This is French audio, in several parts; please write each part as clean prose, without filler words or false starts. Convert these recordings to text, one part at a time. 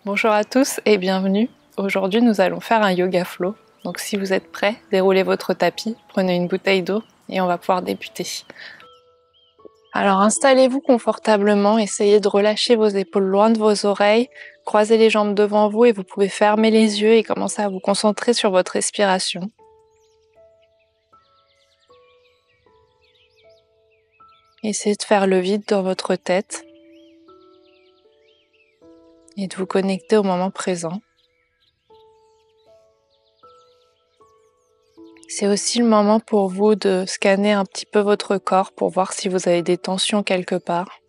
Bonjour à tous et bienvenue. Aujourd'hui, nous allons faire un yoga flow. Donc si vous êtes prêts, déroulez votre tapis, prenez une bouteille d'eau et on va pouvoir débuter. Alors installez-vous confortablement, essayez de relâcher vos épaules loin de vos oreilles, croisez les jambes devant vous et vous pouvez fermer les yeux et commencer à vous concentrer sur votre respiration. Essayez de faire le vide dans votre tête et de vous connecter au moment présent. C'est aussi le moment pour vous de scanner un petit peu votre corps pour voir si vous avez des tensions quelque part.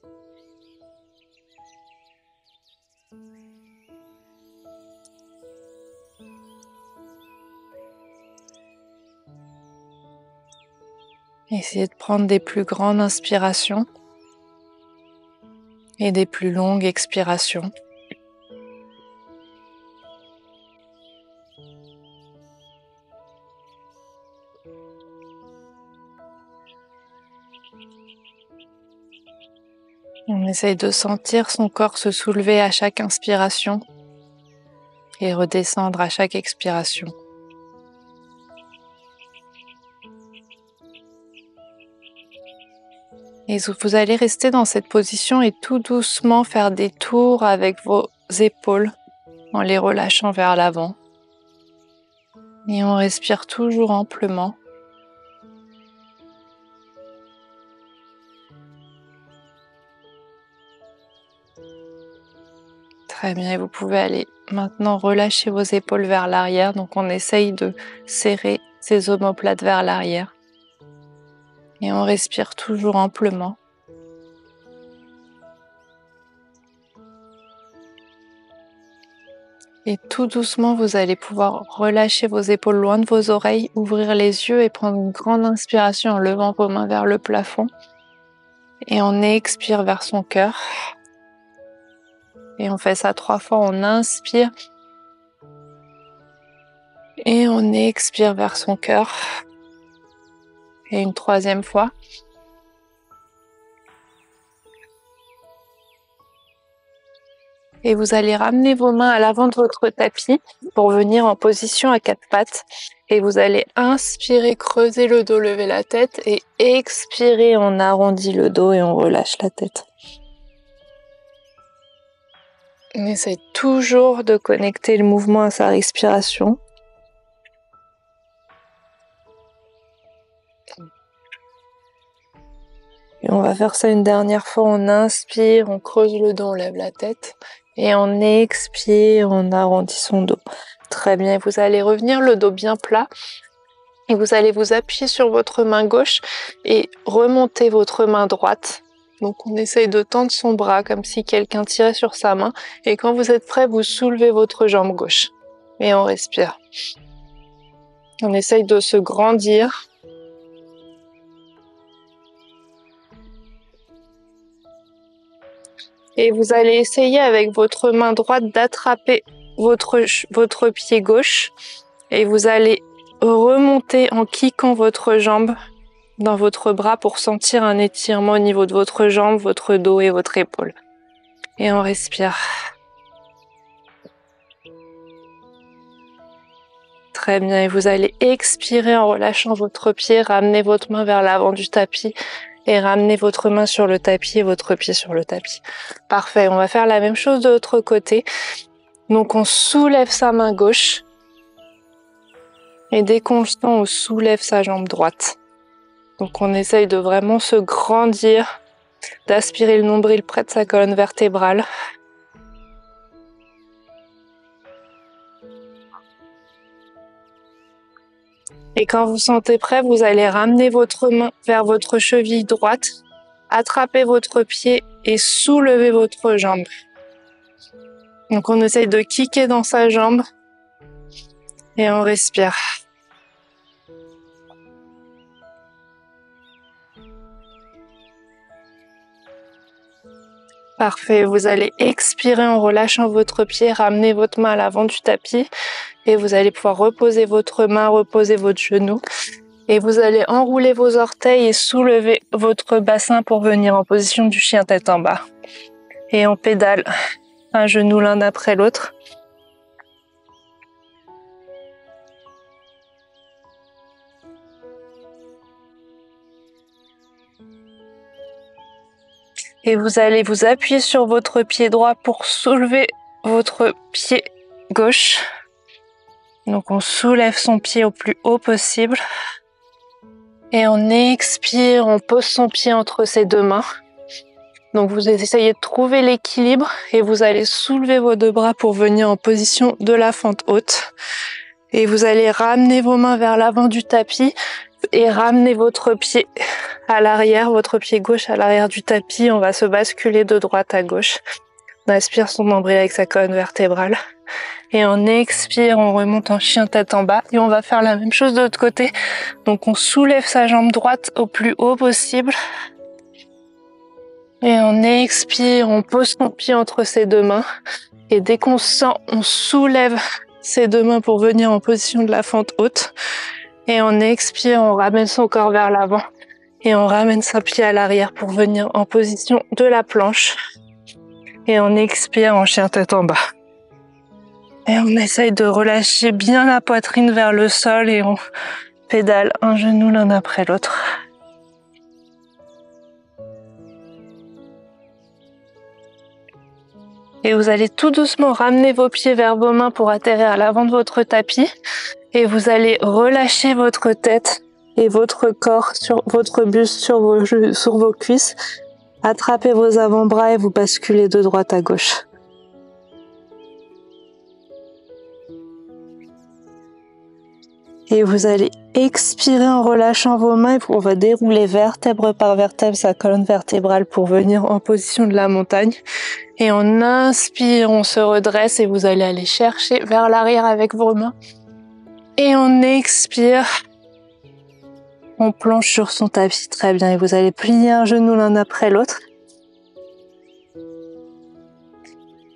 Essayez de prendre des plus grandes inspirations et des plus longues expirations. On essaye de sentir son corps se soulever à chaque inspiration et redescendre à chaque expiration. Et vous allez rester dans cette position et tout doucement faire des tours avec vos épaules en les relâchant vers l'avant. Et on respire toujours amplement. Très bien, et vous pouvez aller maintenant relâcher vos épaules vers l'arrière. Donc on essaye de serrer ses omoplates vers l'arrière. Et on respire toujours amplement. Et tout doucement, vous allez pouvoir relâcher vos épaules loin de vos oreilles, ouvrir les yeux et prendre une grande inspiration en levant vos mains vers le plafond. Et on expire vers son cœur. Et on fait ça 3 fois, on inspire. Et on expire vers son cœur. Et une 3e fois. Et vous allez ramener vos mains à l'avant de votre tapis pour venir en position à 4 pattes. Et vous allez inspirer, creuser le dos, lever la tête. Et expirer, on arrondit le dos et on relâche la tête. On essaie toujours de connecter le mouvement à sa respiration. Et on va faire ça une dernière fois. On inspire, on creuse le dos, on lève la tête. Et on expire, on arrondit son dos. Très bien, vous allez revenir le dos bien plat. Et vous allez vous appuyer sur votre main gauche et remonter votre main droite. Donc on essaye de tendre son bras comme si quelqu'un tirait sur sa main. Et quand vous êtes prêt, vous soulevez votre jambe gauche. Et on respire. On essaye de se grandir. Et vous allez essayer avec votre main droite d'attraper votre pied gauche. Et vous allez remonter en kickant votre jambe dans votre bras pour sentir un étirement au niveau de votre jambe, votre dos et votre épaule. Et on respire. Très bien, et vous allez expirer en relâchant votre pied, ramener votre main vers l'avant du tapis et ramener votre main sur le tapis et votre pied sur le tapis. Parfait, on va faire la même chose de l'autre côté. Donc on soulève sa main gauche et dès qu'on le sent, on soulève sa jambe droite. Donc on essaye de vraiment se grandir, d'aspirer le nombril près de sa colonne vertébrale. Et quand vous sentez prêt, vous allez ramener votre main vers votre cheville droite, attraper votre pied et soulever votre jambe. Donc on essaye de kicker dans sa jambe et on respire. Parfait, vous allez expirer en relâchant votre pied, ramener votre main à l'avant du tapis et vous allez pouvoir reposer votre main, reposer votre genou et vous allez enrouler vos orteils et soulever votre bassin pour venir en position du chien tête en bas. Et on pédale un genou l'un après l'autre. Et vous allez vous appuyer sur votre pied droit pour soulever votre pied gauche. Donc on soulève son pied au plus haut possible. Et on expire, on pose son pied entre ses deux mains. Donc vous essayez de trouver l'équilibre et vous allez soulever vos deux bras pour venir en position de la fente haute. Et vous allez ramener vos mains vers l'avant du tapis et ramener votre pied à l'arrière, votre pied gauche à l'arrière du tapis. On va se basculer de droite à gauche. On aspire son nombril avec sa colonne vertébrale. Et on expire, on remonte en chien tête en bas. Et on va faire la même chose de l'autre côté. Donc on soulève sa jambe droite au plus haut possible. Et on expire, on pose son pied entre ses deux mains. Et dès qu'on sent, on soulève ses deux mains pour venir en position de la fente haute. Et on expire, on ramène son corps vers l'avant. Et on ramène sa pied à l'arrière pour venir en position de la planche. Et on expire en chien tête en bas. Et on essaye de relâcher bien la poitrine vers le sol et on pédale un genou l'un après l'autre. Et vous allez tout doucement ramener vos pieds vers vos mains pour atterrir à l'avant de votre tapis. Et vous allez relâcher votre tête et votre corps sur votre buste, sur vos cuisses. Attrapez vos avant-bras et vous basculez de droite à gauche. Et vous allez expirer en relâchant vos mains. On va dérouler vertèbre par vertèbre sa colonne vertébrale pour venir en position de la montagne. Et on inspire, on se redresse et vous allez aller chercher vers l'arrière avec vos mains. Et on expire. On plonge sur son tapis, très bien. Et vous allez plier un genou l'un après l'autre.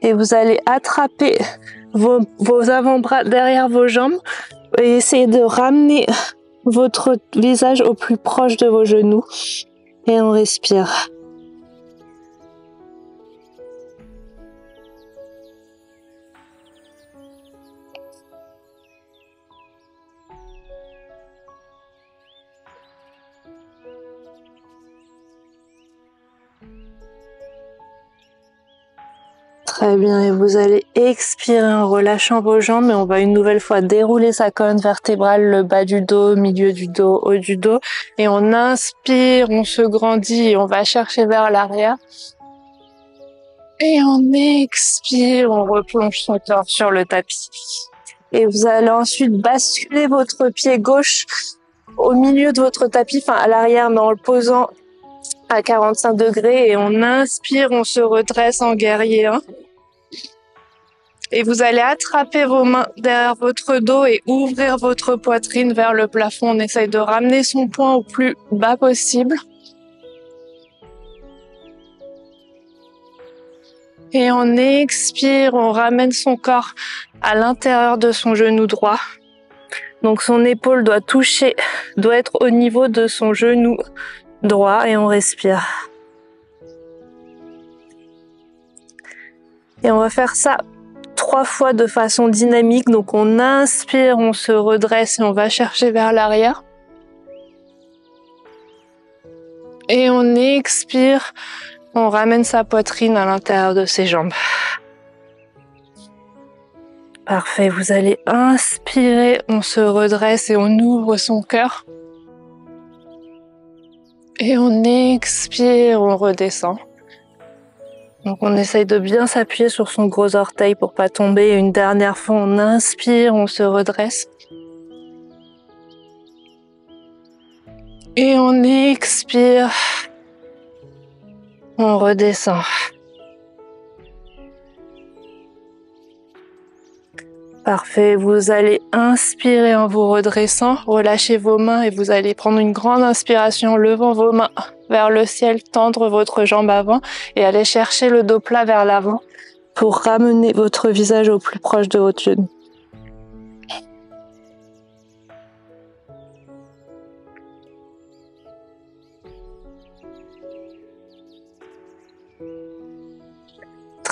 Et vous allez attraper vos avant-bras derrière vos jambes et essayer de ramener votre visage au plus proche de vos genoux. Et on respire. Très bien, et vous allez expirer en relâchant vos jambes et on va une nouvelle fois dérouler sa colonne vertébrale, le bas du dos, milieu du dos, haut du dos. Et on inspire, on se grandit et on va chercher vers l'arrière. Et on expire, on replonge son corps sur le tapis. Et vous allez ensuite basculer votre pied gauche au milieu de votre tapis, enfin à l'arrière, mais en le posant à 45 degrés. Et on inspire, on se redresse en guerrier 1. Et vous allez attraper vos mains derrière votre dos et ouvrir votre poitrine vers le plafond. On essaye de ramener son poing au plus bas possible. Et on expire, on ramène son corps à l'intérieur de son genou droit. Donc son épaule doit être au niveau de son genou droit et on respire. Et on va faire ça 3 fois de façon dynamique. Donc on inspire, on se redresse et on va chercher vers l'arrière. Et on expire, on ramène sa poitrine à l'intérieur de ses jambes. Parfait, vous allez inspirer, on se redresse et on ouvre son cœur. Et on expire, on redescend. Donc on essaye de bien s'appuyer sur son gros orteil pour pas tomber. Une dernière fois, on inspire, on se redresse. Et on expire, on redescend. Parfait, vous allez inspirer en vous redressant, relâchez vos mains et vous allez prendre une grande inspiration, levant vos mains vers le ciel, tendre votre jambe avant et aller chercher le dos plat vers l'avant pour ramener votre visage au plus proche de votre genou.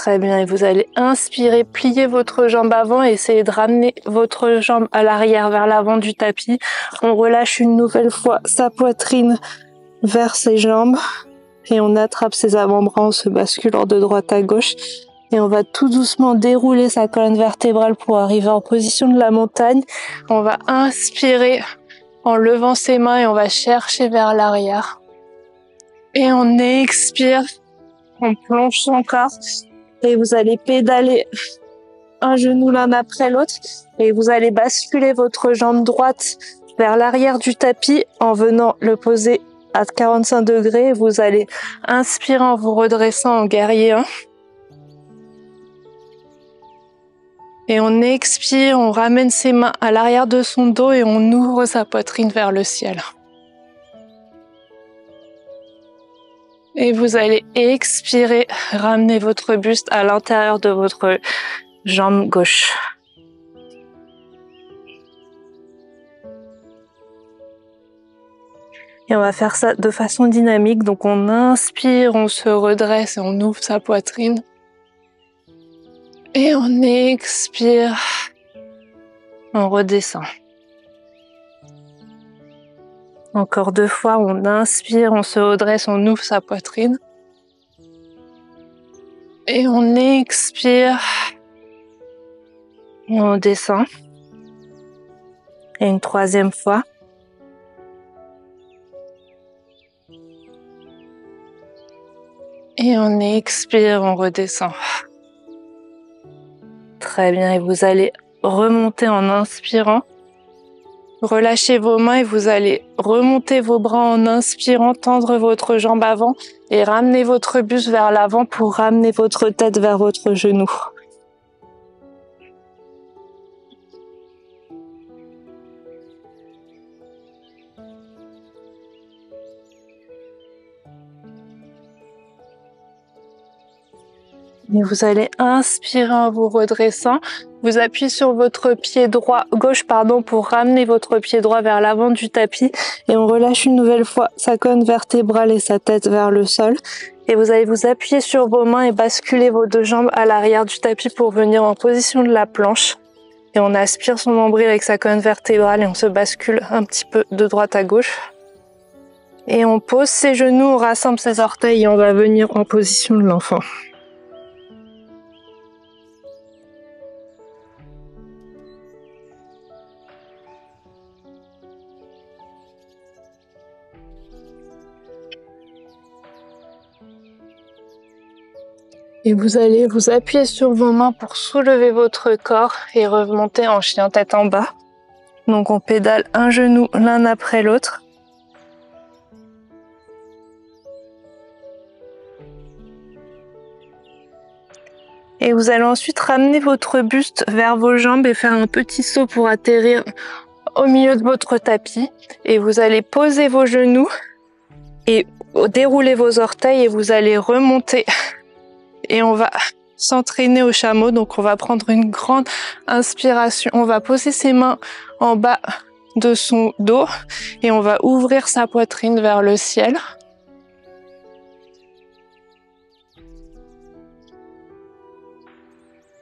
Très bien, et vous allez inspirer, plier votre jambe avant et essayer de ramener votre jambe à l'arrière vers l'avant du tapis. On relâche une nouvelle fois sa poitrine vers ses jambes et on attrape ses avant-bras en se basculant de droite à gauche. Et on va tout doucement dérouler sa colonne vertébrale pour arriver en position de la montagne. On va inspirer en levant ses mains et on va chercher vers l'arrière. Et on expire, on plonge son corps et vous allez pédaler un genou l'un après l'autre et vous allez basculer votre jambe droite vers l'arrière du tapis en venant le poser à 45 degrés. Vous allez inspirer en vous redressant en guerrier 1. Et on expire, on ramène ses mains à l'arrière de son dos et on ouvre sa poitrine vers le ciel. Et vous allez expirer, ramener votre buste à l'intérieur de votre jambe gauche. Et on va faire ça de façon dynamique. Donc on inspire, on se redresse et on ouvre sa poitrine. Et on expire, on redescend. Encore 2 fois, on inspire, on se redresse, on ouvre sa poitrine. Et on expire, on descend. Et une 3e fois. Et on expire, on redescend. Très bien, et vous allez remonter en inspirant. Relâchez vos mains et vous allez remonter vos bras en inspirant, tendre votre jambe avant et ramener votre buste vers l'avant pour ramener votre tête vers votre genou. Et vous allez inspirer en vous redressant. Vous appuyez sur votre pied gauche pour ramener votre pied droit vers l'avant du tapis. Et on relâche une nouvelle fois sa colonne vertébrale et sa tête vers le sol. Et vous allez vous appuyer sur vos mains et basculer vos 2 jambes à l'arrière du tapis pour venir en position de la planche. Et on aspire son nombril avec sa colonne vertébrale et on se bascule un petit peu de droite à gauche. Et on pose ses genoux, on rassemble ses orteils et on va venir en position de l'enfant. Et vous allez vous appuyer sur vos mains pour soulever votre corps et remonter en chien tête en bas. Donc on pédale un genou l'un après l'autre. Et vous allez ensuite ramener votre buste vers vos jambes et faire un petit saut pour atterrir au milieu de votre tapis. Et vous allez poser vos genoux et dérouler vos orteils et vous allez remonter. Et on va s'entraîner au chameau. Donc on va prendre une grande inspiration. On va poser ses mains en bas de son dos et on va ouvrir sa poitrine vers le ciel.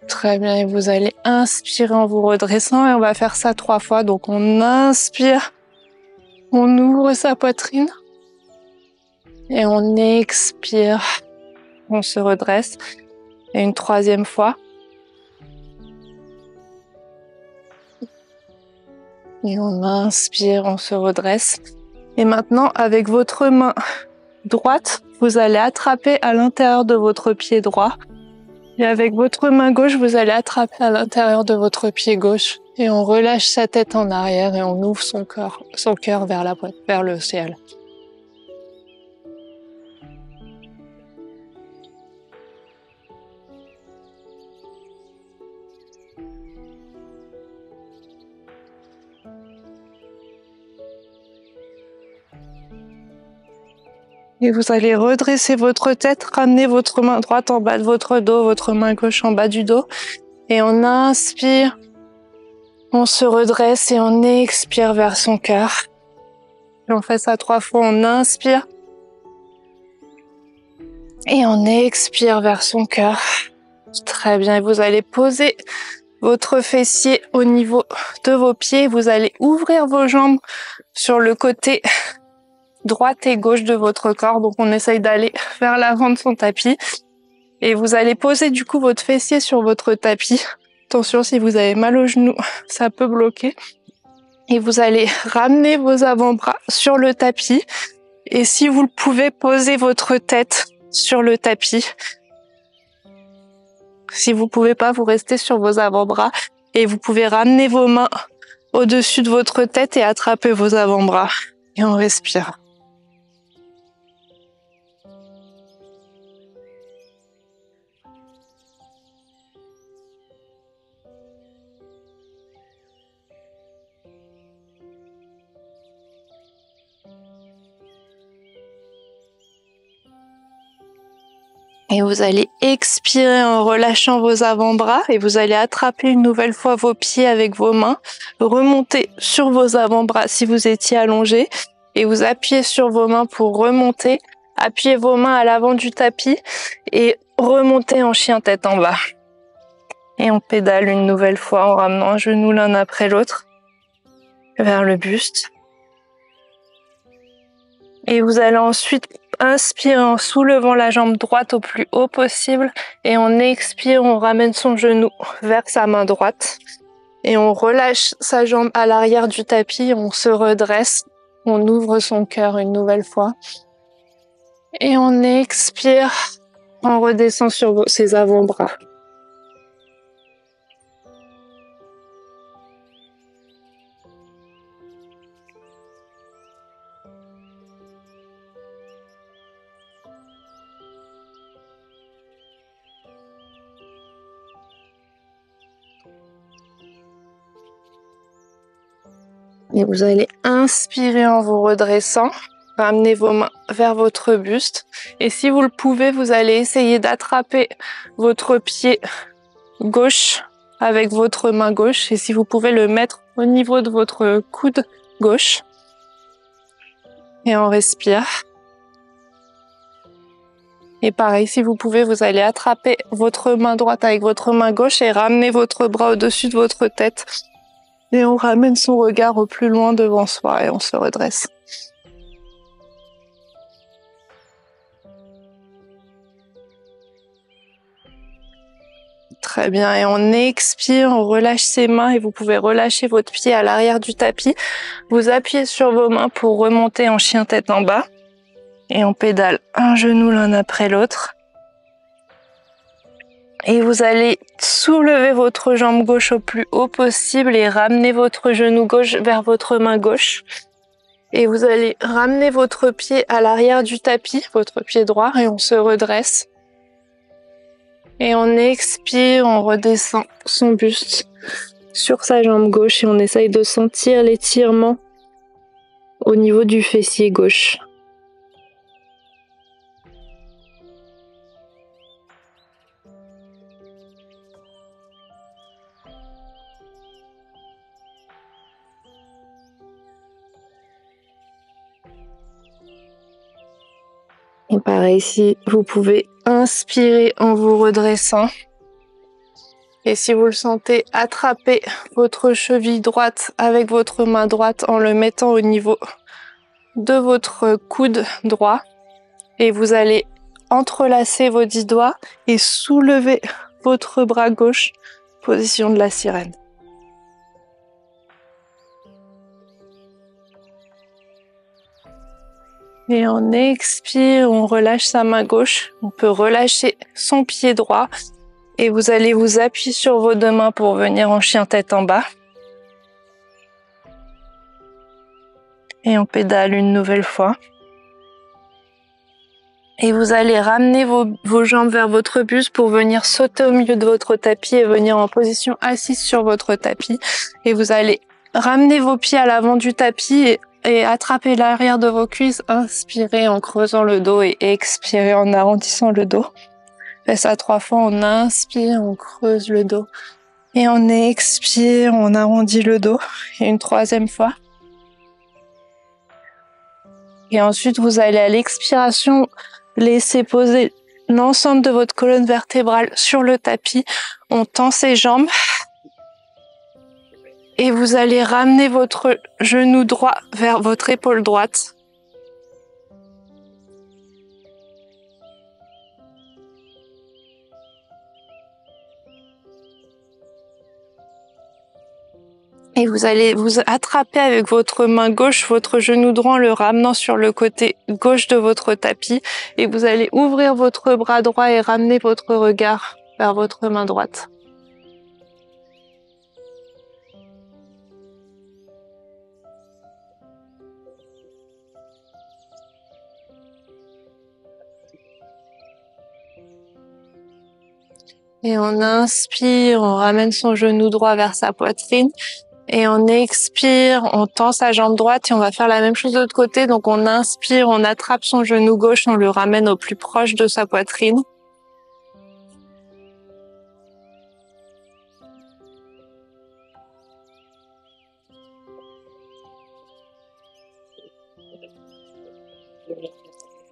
Très bien, et vous allez inspirer en vous redressant et on va faire ça 3 fois. Donc on inspire, on ouvre sa poitrine et on expire, on se redresse. Et une 3e fois. Et on inspire, on se redresse. Et maintenant, avec votre main droite, vous allez attraper à l'intérieur de votre pied droit. Et avec votre main gauche, vous allez attraper à l'intérieur de votre pied gauche. Et on relâche sa tête en arrière et on ouvre son cœur vers le ciel. Et vous allez redresser votre tête, ramener votre main droite en bas de votre dos, votre main gauche en bas du dos. Et on inspire, on se redresse et on expire vers son cœur. Et on fait ça 3 fois, on inspire. Et on expire vers son cœur. Très bien, et vous allez poser votre fessier au niveau de vos pieds. Vous allez ouvrir vos jambes sur le côté droite et gauche de votre corps. Donc on essaye d'aller vers l'avant de son tapis. Et vous allez poser du coup votre fessier sur votre tapis. Attention, si vous avez mal aux genoux, ça peut bloquer. Et vous allez ramener vos avant-bras sur le tapis. Et si vous le pouvez, posez votre tête sur le tapis. Si vous pouvez pas, vous restez sur vos avant-bras et vous pouvez ramener vos mains au-dessus de votre tête et attraper vos avant-bras. Et on respire. Et vous allez expirer en relâchant vos avant-bras et vous allez attraper une nouvelle fois vos pieds avec vos mains, remonter sur vos avant-bras si vous étiez allongé et vous appuyez sur vos mains pour remonter, appuyez vos mains à l'avant du tapis et remontez en chien tête en bas. Et on pédale une nouvelle fois en ramenant un genou l'un après l'autre vers le buste. Et vous allez ensuite inspirer en soulevant la jambe droite au plus haut possible. Et on expire, on ramène son genou vers sa main droite. Et on relâche sa jambe à l'arrière du tapis, on se redresse. On ouvre son cœur une nouvelle fois. Et on expire, on redescend sur ses avant-bras. Et vous allez inspirer en vous redressant, ramenez vos mains vers votre buste. Et si vous le pouvez, vous allez essayer d'attraper votre pied gauche avec votre main gauche. Et si vous pouvez le mettre au niveau de votre coude gauche. Et on respire. Et pareil, si vous pouvez, vous allez attraper votre main droite avec votre main gauche et ramener votre bras au-dessus de votre tête. Et on ramène son regard au plus loin devant soi et on se redresse. Très bien, et on expire, on relâche ses mains et vous pouvez relâcher votre pied à l'arrière du tapis. Vous appuyez sur vos mains pour remonter en chien tête en bas. Et on pédale un genou l'un après l'autre. Et vous allez soulever votre jambe gauche au plus haut possible et ramener votre genou gauche vers votre main gauche. Et vous allez ramener votre pied à l'arrière du tapis, votre pied droit, et on se redresse. Et on expire, on redescend son buste sur sa jambe gauche et on essaye de sentir l'étirement au niveau du fessier gauche. Et pareil, si vous pouvez inspirer en vous redressant. Et si vous le sentez, attrapez votre cheville droite avec votre main droite en le mettant au niveau de votre coude droit. Et vous allez entrelacer vos 10 doigts et soulever votre bras gauche, position de la sirène. Et on expire, on relâche sa main gauche. On peut relâcher son pied droit. Et vous allez vous appuyer sur vos deux mains pour venir en chien tête en bas. Et on pédale une nouvelle fois. Et vous allez ramener vos jambes vers votre buste pour venir sauter au milieu de votre tapis et venir en position assise sur votre tapis. Et vous allez ramener vos pieds à l'avant du tapis et attraper l'arrière de vos cuisses. Inspirez en creusant le dos et expirez en arrondissant le dos. Faites ça 3 fois, on inspire, on creuse le dos. Et on expire, on arrondit le dos. Et une 3e fois. Et ensuite, vous allez à l'expiration laisser poser l'ensemble de votre colonne vertébrale sur le tapis. On tend ses jambes. Et vous allez ramener votre genou droit vers votre épaule droite. Et vous allez vous attraper avec votre main gauche, votre genou droit en le ramenant sur le côté gauche de votre tapis. Et vous allez ouvrir votre bras droit et ramener votre regard vers votre main droite. Et on inspire, on ramène son genou droit vers sa poitrine. Et on expire, on tend sa jambe droite et on va faire la même chose de l'autre côté. Donc on inspire, on attrape son genou gauche, on le ramène au plus proche de sa poitrine.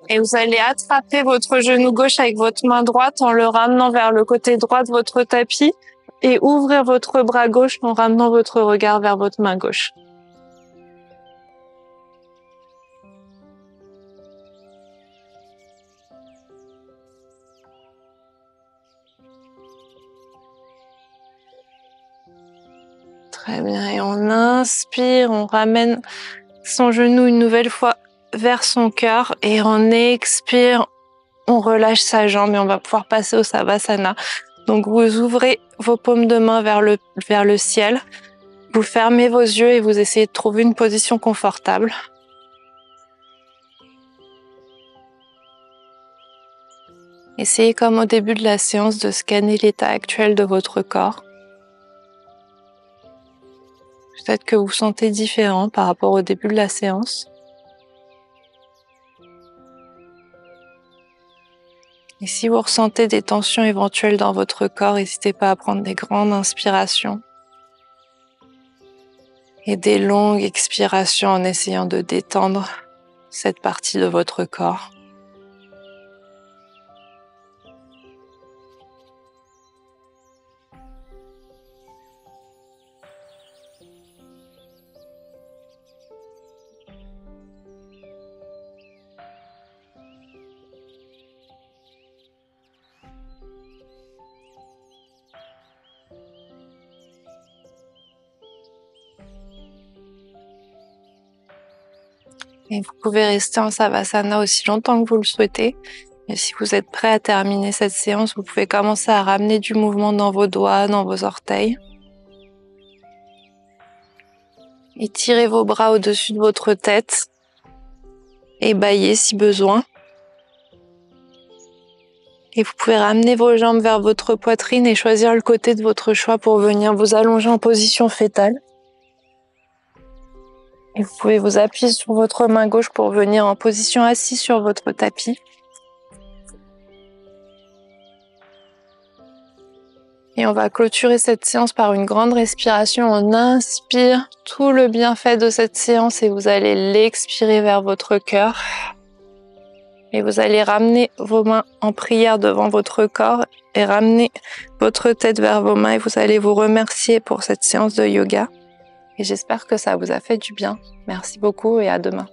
Et vous allez attraper votre genou gauche avec votre main droite en le ramenant vers le côté droit de votre tapis et ouvrir votre bras gauche en ramenant votre regard vers votre main gauche. Très bien. Et on inspire, on ramène son genou une nouvelle fois vers son cœur et on expire, on relâche sa jambe et on va pouvoir passer au Savasana. Donc vous ouvrez vos paumes de main vers le ciel, vous fermez vos yeux et vous essayez de trouver une position confortable. Essayez comme au début de la séance de scanner l'état actuel de votre corps. Peut-être que vous vous sentez différent par rapport au début de la séance. Et si vous ressentez des tensions éventuelles dans votre corps, n'hésitez pas à prendre des grandes inspirations et des longues expirations en essayant de détendre cette partie de votre corps. Et vous pouvez rester en Savasana aussi longtemps que vous le souhaitez. Et si vous êtes prêt à terminer cette séance, vous pouvez commencer à ramener du mouvement dans vos doigts, dans vos orteils. Étirez vos bras au-dessus de votre tête et baillez si besoin. Et vous pouvez ramener vos jambes vers votre poitrine et choisir le côté de votre choix pour venir vous allonger en position fétale. Et vous pouvez vous appuyer sur votre main gauche pour venir en position assise sur votre tapis. Et on va clôturer cette séance par une grande respiration. On inspire tout le bienfait de cette séance et vous allez l'expirer vers votre cœur. Et vous allez ramener vos mains en prière devant votre corps et ramener votre tête vers vos mains et vous allez vous remercier pour cette séance de yoga. Et j'espère que ça vous a fait du bien. Merci beaucoup et à demain.